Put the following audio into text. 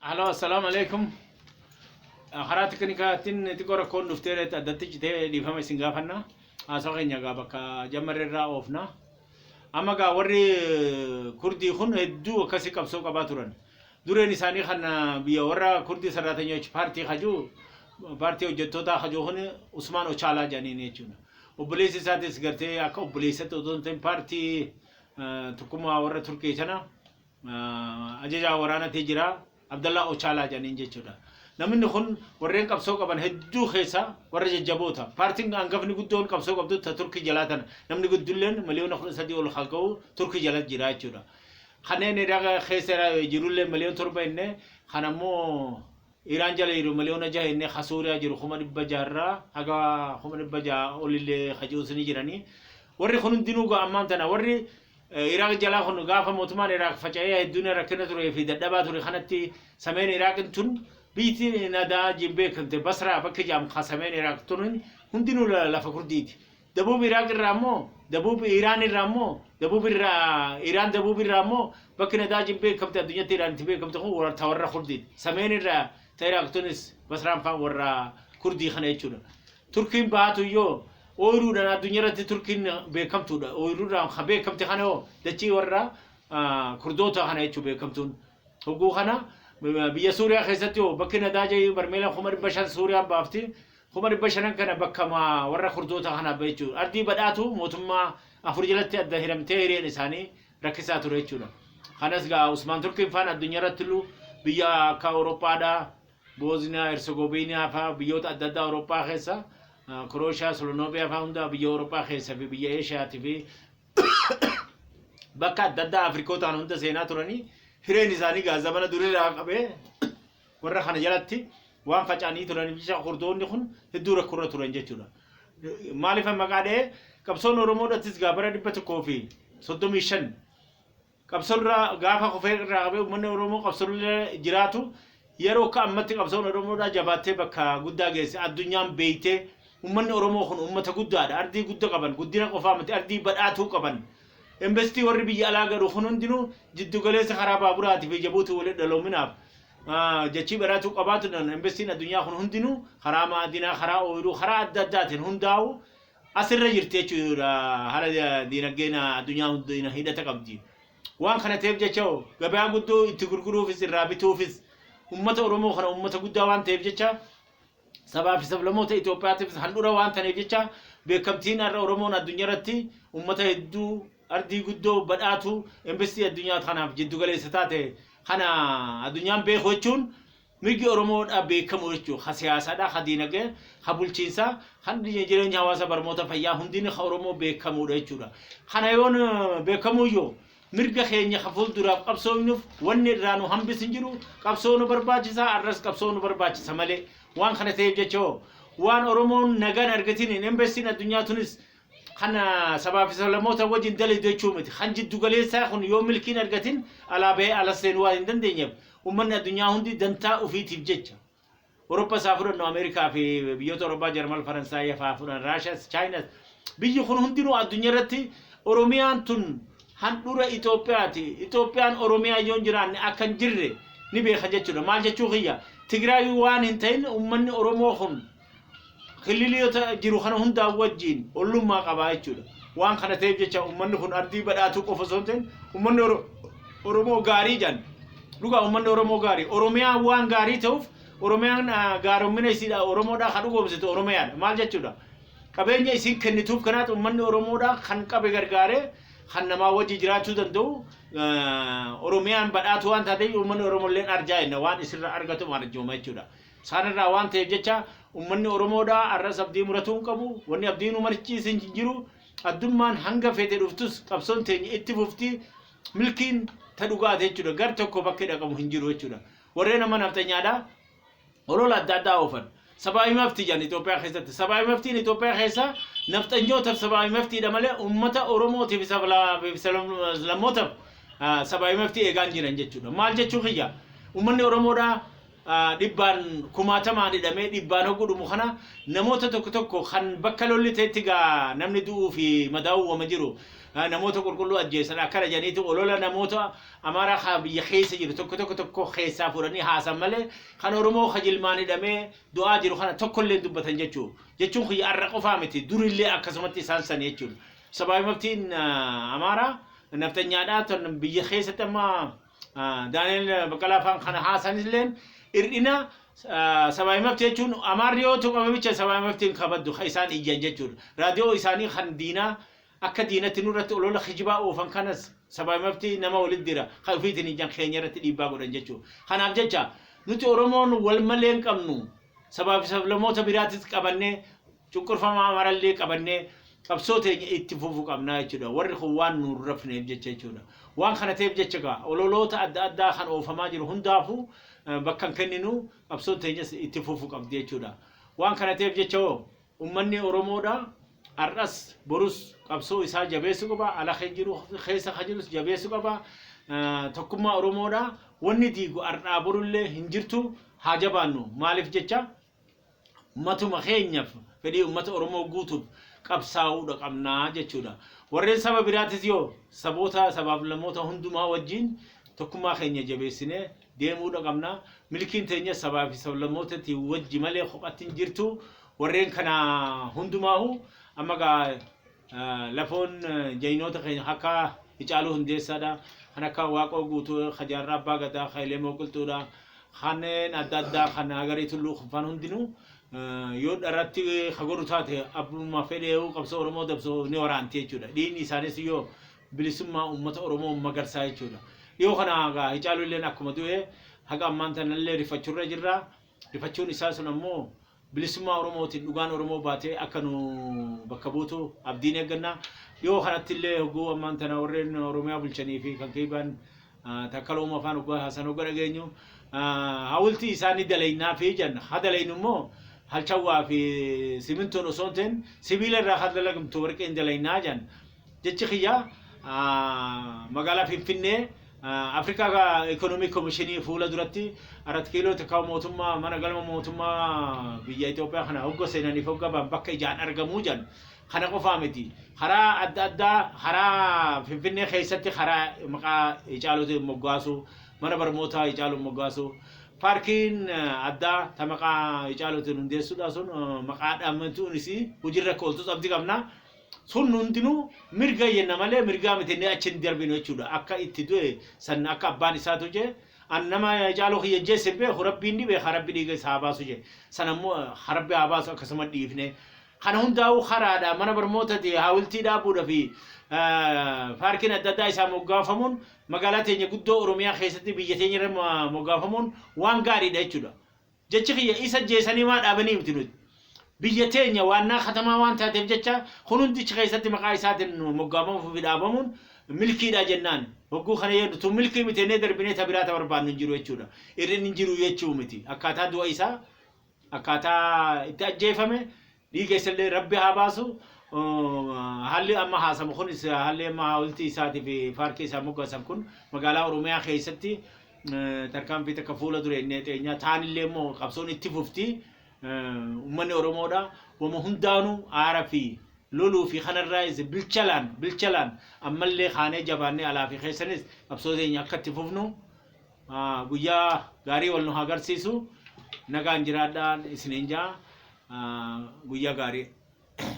Halo, assalamualaikum. Harat kanikatin tikora kon duftere adatti jite difama singafanna. Asaqenya ga baka jamarra ofna. Amaga warri kurdi khun heddu kasi qabso qabaturan. Dureen isaanii kana biyya warra kurdi sarratanyooch paartii khaju paartii hojjettoota khaju khun Usman Ochala janiin jechuudha. Obboleessi isaatis gartee akka obboleessatti otoo hin paartii tokkummaa warra Turkii sana ajajaa waraanaatti jira. Abdallah Ochala janiin jechuudha. Namni kun warreen qabsoo qaban hedduu keessa warra jajjaboota. Paartiin hangafni guddoon qabsoo qabdu Turkii jalaatan namni guddulleen miliyoona 13 ol haqa'u Turkii jala jira jechuudha. Kanneen irraa keessa jirullee miliyoona 7 inni kan ammoo Iraan jala jiru miliyoona 6 inni Suuriyaa jiru 600 haga 600 olillee hajuusni jiranii. Warri kun hundinuu ammaan tana warri Iraq jala kun gaafa mootummaan Iraq faca'ee hedduun rakkina turee fi dadhabaa ture kanatti sameen Iraq tun biitii nadaa jibbee kan ta'e Basraa bakka jaam sameen Iraq tun hundinuu lafa kurdiiti. Dabuub Iraq irraa immoo dabuub Iraan irraa immoo dabuub irraa Iraan dabuub irraa immoo bakka nadaa jibbee kan ta'e addunyaatti Iraan tibee kan ta'e kun warra kurdiiti. Sameen irraa ta'e Iraq tunis Basraan faan warra kurdii kana jechuudha. Turkiin baatu yoo Oyruudhaan addunyaatti Turkiin beekamtuudha. Oyruudhaan kan beekamte kana hoo dachii warra kurdoota kana jechuun beekamtuun. Hogguu kana biyya Suuriyaa keessatti hoo bakki nadaajee barmeela 500 Suuriyaan baafti. 500 kana bakka warra kurdoota kana jechuudha. Ardii badhaatu mootummaa afur jalatti adda hiramtee hireen isaanii rakkisaa ture jechuudha. Kanas gaa Usmaan Turkiin faan addunyaatti illee biyya akka Awurooppaadhaa, Boosniyaa, Herzegoviniyaa faa biyyoota adda addaa Awurooppaa keessa Croatia, Slovenia fa'aunda biyya Awurooppaa keessa fi biyya Eeshiyaatti fi bakka adda addaa Afrikootaan hunda seenaa turanii hireen isaanii gaazabana durirraa qabee warra kana jalatti waan faca'anii turanii biyya kurdoonni kun hedduu rakkurra turan jechuudha. Maaliif maqaadhee qabsoon Oromoodhattis gaabara 135 qabsoorra gaafa kufee irraa qabee uummanni Oromoo qabsoorra jiraatu yeroo akka ammatti qabsoon Oromoodhaa jabaattee bakka guddaa geesse addunyaan beeytee ummanni Oromoo kun ummata guddaadha. Ardii guddaa qaban, guddina qofaa miti ardii badhaatuu qaban. Investii warri biyya alaa garu kun hundinuu jiddu galeessa karaa baaburaati fi jabuuti waliin dhaloominaaf jechii badhaatuu qabaatuudhaan investiin addunyaa kun hundinuu karaa maadinaa, karaa ooyiruu, karaa adda addaatiin hundaa'u asirra jirti jechuudha. Haala diinagdeen addunyaa hundina hidhata qabdi. Waan kana ta'eef jecha gabaa guddoo itti gurguruufis irraa bituufis ummata Oromoo kana ummata guddaa waan ta'eef jecha sabaa fi sablammoota Itoophiyaatiif handhuura waan ta'eef jecha beekamtiin har'a Oromoon addunyaarratti ummata hedduu ardii guddoo badhaatu investii addunyaa kanaaf jiddu galeessa taate kana addunyaan beeku jechuun mirgi Oromoodhaa beekamu jechuudha. Ha siyaasaadhaa, ha diinagdee, ha bulchiinsaa, kan jireenya hawaasa barnoota fayyaa hundinni ha Oromoo beekamuudha jechuudha. Kana yoon beekamuyyoo mirga keenya fuulduraaf qabsoonuuf wanni irraa nu hambisin jiru qabsoo nu barbaachisa arras qabsoo nu barbaachisa malee waan kana ta'eef jecha waan Oromoon nagaan argatiin investiin addunyaa tunis kana sabaa fi sablammoota wajjin dalii jechuu miti kan jiddu galeessaa kun yoo milkiin argatiin alaabee ala seenuu waan hin dandeenyeef uummanni addunyaa hundi dantaa ofiitiif jecha Awurooppaa isaa fudhannu Ameerikaa fi biyyoota Awurooppaa Jarmal Faransaayii fa'aa fudhan Raashiyaas Chaayinas biyyi kun hundinuu addunyaa irratti Oromiyaan tun handhuura Itoophiyaati. Itoophiyaan Oromiyaa yoon jiraanne akkan jirre ni beeka jechuudha. Maal jechuu kiyya Tigraay waan hin ta'in uummanni Oromoo kun kililiyoota jiru kana hundaa wajjin ollummaa qabaa jechuudha. Waan kana ta'eef jecha uummanni kun ardii badhaatuu qofa osoo hin ta'in uummanni Oromoo gaarii jedhan. Dhugaa uummanni Oromoo gaarii. Oromiyaan waan gaarii ta'uuf Oromiyaan gaaromina isiidha Oromoodhaa kan dhugoomsitu Oromiyaadha. Maal jechuudha? Qabeenya isiin kennituuf kanaat uummanni Oromoodhaa kan qabe gargaaree kan namaa wajji jiraachuu danda'u Oromiyaan badhaatu waan taateef uummanni Oromolleen arjaa'inna waan isirra argatu arjooma jechuudha. Isaanirraa waan ta'eef jecha uummanni Oromoodhaa arras abdii muratuu hin qabu. Wanni abdiin umarchiisin jiru addummaan hanga feete dhuftus qabsoon teenya itti fuftii milkiin ta dhugaate jechuudha. Gar tokko bakka dhaqamu hin jiru jechuudha. Warreen amma naftanyaadhaa olola adda addaa oofan. Sabaabii maftii jan Itoophiyaa keessatti sabaabii maftiin Itoophiyaa keessa naftanyoota sabaabii maftiidha malee uummata Oromootiif sablammootaaf sabaabii maftii eegaan jiran jechuudha. Maal jechuu kiyya uummanni Oromoodhaa dhibbaan kumaatamaan hidhamee dhibbaan hogudhu mukana namoota tokko kan bakka lolli ta'etti gaa namni du'uu fi madaa'uu wama jiru namoota qulqulluu ajjeesan akkana janiitu olola namoota amaaraa biyya keessa jiru tokko keessaa fudhanii haasan malee kan oromoo kajilmaan hidhamee du'aa jiru kana tokkollee dubbatan jechuun kun arra qofaa miti durillee akkasumatti isaan san jechuun sabaabii maftiin amaaraa naftanyaadhaa ton biyya keessatti amma Daani'eel Baqqalaa faan kana haasanilleen irdina sabaabii maftii jechuun amaarri yoo tuqame bicha sabaabii maftiin kabaddu isaan iyyan jechuudha raadiyoo isaanii kan diinaa akka diinatti nurratti olola kijibaa oofan kanas sabaabii maftii nama walitti dira kan ofiitiin ijaan keenya irratti dhiibbaa godhan jechuudha kanaaf jecha nuti oromoon wal malee hin qabnu sabaabii sablamoota biraatis qabannee cunqurfama amarallee qabannee qabsoo teenya itti fufuu qabnaa jechuudha warri kun waan nuun rafneef jecha jechuudha waan kana ta'eef jecha gaa ololoota adda addaa kan oofamaa jiru hundaafuu bakka hin kenninu qabsoo teenya itti fufuu qabdi jechuudha waan kana ta'eef jecha ummanni oromoodha arras borus qabsoo isaa jabeessu qaba ala jiru keessa jirus jabeessu qaba tokkummaa oromoodha wanni diigu ardaa borullee hin jirtu haa jabaannu maaliif jecha matuma keenyaaf fedhii ummata oromoo guutuuf qabsaa'uudha qabnaa jechuudha warreen saba biraatis yoo saboota sabaaf lamoota hundumaa wajjin tokkummaa keenya jabeessinee deemuudha qabnaa milkiin teenya sabaa fi sablamootatti wajji malee qophatti hin jirtu warreen kana hundumaahu amma gaa lafoon jayinoota keenya akka Hacaaluu Hundeessaadha kan akka Waaqoo Guutuu Jaarraa Abbaa Gadaa Hayilee Moqiltuudha kanneen adda addaa kan agarii Tulluu Kufaan hundinuu yoo dharatti khagooru taate abbuma fedheewu qabsoo oromoo dabsoo ni waraanti jechuudha diinni isaanis yoo bilisummaa ummata oromoo magarsaa jechuudha yoo kana gaa Hacaaluu illeen akkuma du'e haga ammaan tanallee rifachurra jirra rifachuun isaa sun ammoo bilisummaa oromootiin dhugaan oromoo baatee akka nu bakka buutu abdiin eegganna yoo kanatti illee hoguu ammaan tana warreen oromiyaa bulchanii fi kan keeban takkalooma afaan ugaa hasan ugaa dhageenyu hawulti isaanii dalaynaa fi janna hadalaynu immoo halchawaa fi simintoon osoonteen sibiila irraa hadalagamtu warqeen dalaynaa jan jechi khiyya magaalaa Finfinnee Afrikaa Economic Commission fuula duratti arat kiiloo takka mootummaa mana galma mootummaa biyya Itoophiyaa kana hoggo seenanii foggaban bakka ijaan argamuu jan kana qofaa miti karaa adda addaa karaa Finfinnee keessatti karaa maqaa Hacaaluu moggaasu mana barnootaa Hacaaluu moggaasu parkiin adda tamaqa Hacaaluu hundeessuudha sun maqaa dhaamtuunis hujirra kooltus abdii qabna sun hundinuu mirga yenna malee mirga mitenne achin darbinu jechuudha akka itti du'e san akka abbaan isaatu je annama Hacaaluu hiyyeje sebe rabbiin ni be rabbi dhiiga saabaasu je sanammoo rabbi abaasu akkasuma dhiifne kana hundaa'u kharaadha mana barnootati hawultii dhaabuudha fi parkiin adda addaa isaa moggaafamuun magaalaa teenya guddoo oromiyaa keessatti biyya teenya irra moggaafamuun waan gaariidha jechuudha jechi kiyya isa jeesanii maa dhaabanii miti nuti biyya teenya waannaa khatamaa waan taateef jecha hundichi keessatti maqaa isaatiin moggaafamuuf fi dhaabamuun milkiidha jennaan hogguu kana jedhu milkii mitennee darbinee tabiraata barbaannu hin jiru jechuudha irrin hin jiru jechuu miti akkaataa du'a isaa akkaataa itti ajjeefame dhiiga isallee rabbi haa baasu halli amma haasamu kunis halli amma hawultii isaatii fi paarkii isaa moggaasan kun magaalaa oromiyaa keessatti tarkaanfii takka fuula dura inni teenya taanillee immoo qabsoon itti fufti ummanni oromoodha wama hundaanuu aara fi loluu fi kanarraa is bilchalaan ammallee kaanee jabaannee alaa fi keessanis qabsoo teenya akka itti fufnu guyyaa gaarii wal nu agarsiisu nagaan jiraadhaan isiniin jaa guyyaa gaarii